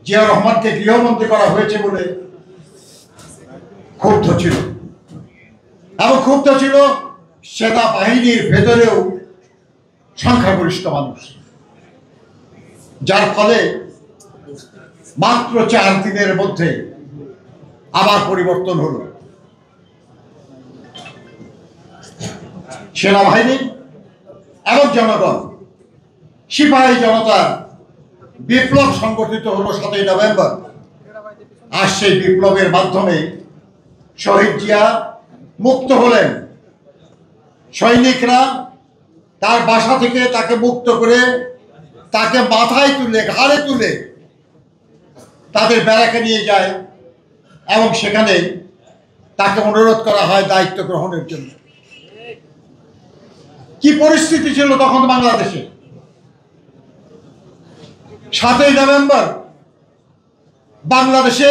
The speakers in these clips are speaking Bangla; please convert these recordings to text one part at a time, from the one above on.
জিয়া রহমানকে গৃহমন্ত্রী করা হয়েছে বলে ক্ষুব্ধ ছিল, এবং ক্ষুব্ধ ছিল সেনাবাহিনীর ভেতরেও সংখ্যাগরিষ্ঠ মানুষ, যার ফলে মাত্র 4 দিনের মধ্যে আবার পরিবর্তন হলো। সেনাবাহিনী এবং জনগণ, সিপাহী জনতার বিপ্লব সংগঠিত হলো 7ই নভেম্বর। আর সেই বিপ্লবের মাধ্যমে শহীদ জিয়া মুক্ত হলেন। সৈনিকরা তার বাসা থেকে তাকে মুক্ত করে তাকে মাথায় তুলে, ঘাড়ে তুলে তাদের ব্যারাকে নিয়ে যায়, এবং সেখানে তাকে অনুরোধ করা হয় দায়িত্ব গ্রহণের জন্য। কি পরিস্থিতি ছিল তখন বাংলাদেশে? 7ই নভেম্বর বাংলাদেশে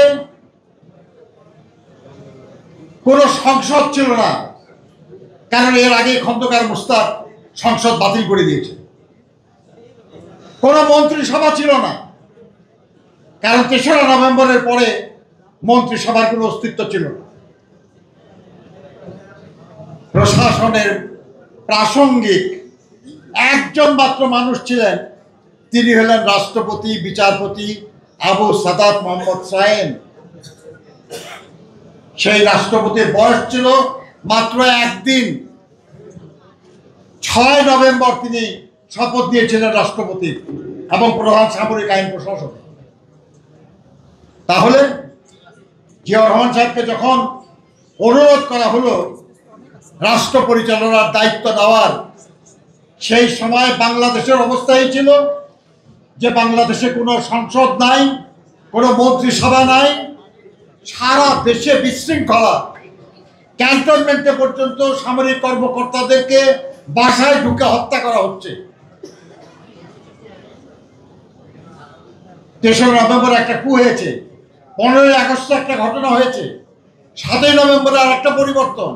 কোনো সংসদ ছিল না, কারণ এর আগে খন্দকার মোশতাক সংসদ বাতিল করে দিয়েছে। কোনো মন্ত্রিসভা ছিল না, কারণ 3রা নভেম্বরের পরে মন্ত্রিসভার কোনো অস্তিত্ব ছিল না। প্রশাসনের প্রাসঙ্গিক একজন মাত্র মানুষ ছিলেন, তিনি হলেন রাষ্ট্রপতি বিচারপতি আবু সাদাত মোহাম্মদ সায়েন। সেই রাষ্ট্রপতির বয়স ছিল মাত্র 1 দিন। 6 নভেম্বর তিনি শপথ নিয়েছিলেন রাষ্ট্রপতি এবং প্রধান সামরিক আইন প্রশাসক। তাহলে জিয়াউর রহমান সাহেবকে যখন অনুরোধ করা হলো রাষ্ট্র পরিচালনার দায়িত্ব দেওয়ার, সেই সময় বাংলাদেশের অবস্থাই ছিল যে বাংলাদেশে কোনো সংসদ নাই, কোনো মন্ত্রিসভা নাই, সারা দেশে বিশৃঙ্খলা। ক্যান্টনমেন্টে পর্যন্ত সামরিক কর্মকর্তাদেরকে বাসায় ঢুকে হত্যা করা হচ্ছে। 3রা নভেম্বর একটা কু হয়েছে, 15ই আগস্টে একটা ঘটনা হয়েছে, 7ই নভেম্বরে আর একটা পরিবর্তন।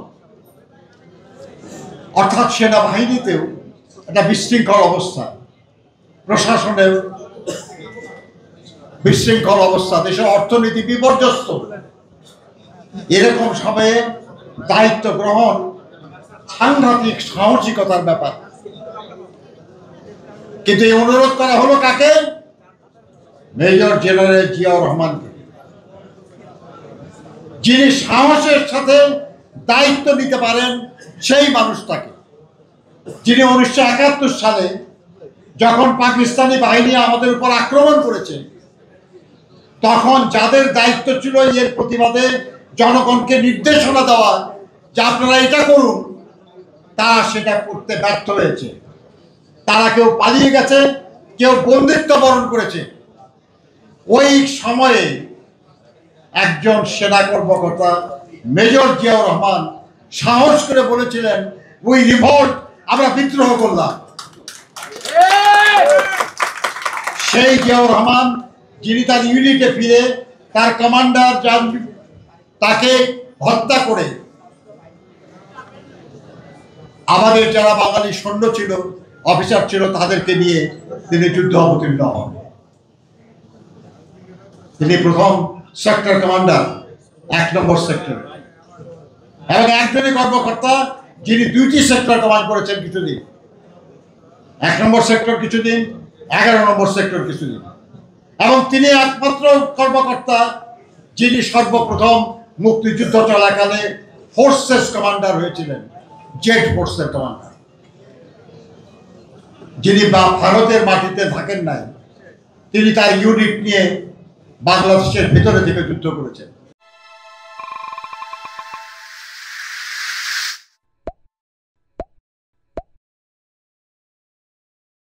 অর্থাৎ সেনাবাহিনীতেও একটা বিশৃঙ্খল অবস্থা, প্রশাসনের বিশৃঙ্খল অবস্থা, দেশের অর্থনীতি বিপর্যস্ত। এরকম সময়ে দায়িত্ব গ্রহণ সাংঘাতিক সাহসিকতার ব্যাপার। কিন্তু এই অনুরোধ করা হলো কাকে? মেজর জেনারেল জিয়াউর রহমানকে, যিনি সাহসের সাথে দায়িত্ব নিতে পারেন সেই মানুষটাকে, যিনি 1971 সালে যখন পাকিস্তানি বাহিনী আমাদের উপর আক্রমণ করেছে, তখন যাদের দায়িত্ব ছিল এর প্রতিবাদে জনগণকে নির্দেশনা দেওয়া যে আপনারা এটা করুন, তারা সেটা করতে ব্যর্থ হয়েছে। তারা কেউ পালিয়ে গেছে, কেউ বন্দিত্ব বরণ করেছে। ওই সময়ে একজন সেনা কর্মকর্তা মেজর জিয়াউর রহমান সাহস করে বলেছিলেন, উই রিভল্ট, আমরা বিদ্রোহ করলাম। সেই জিয়াউর রহমান, যিনি তার ইউনিটে ফিরে তার কমান্ডার তাকে হত্যা করে আমাদের যারা বাঙালি সৈন্য ছিল, অফিসার ছিল, তাদেরকে নিয়ে তিনি যুদ্ধ অবতীর্ণ হন। তিনি প্রথম সেক্টর কমান্ডার, 1 নম্বর সেক্টর, এবং একজনই কর্মকর্তা যিনি 2টি সেক্টর কমান্ড করেছেন কিছুদিন। 1 নম্বর সেক্টর কিছুদিন, 11 নম্বর সেক্টর কিছুদিন। এবং তিনি একমাত্র কর্মকর্তা যিনি সর্বপ্রথম মুক্তিযুদ্ধ চলাকালে ফোর্সেস কমান্ডার হয়েছিলেন, জেট ফোর্সের কমান্ডার, যিনি ভারতের মাটিতে থাকেন নাই। তিনি তার ইউনিট নিয়ে বাংলাদেশের ভেতরে থেকে যুদ্ধ করেছেন।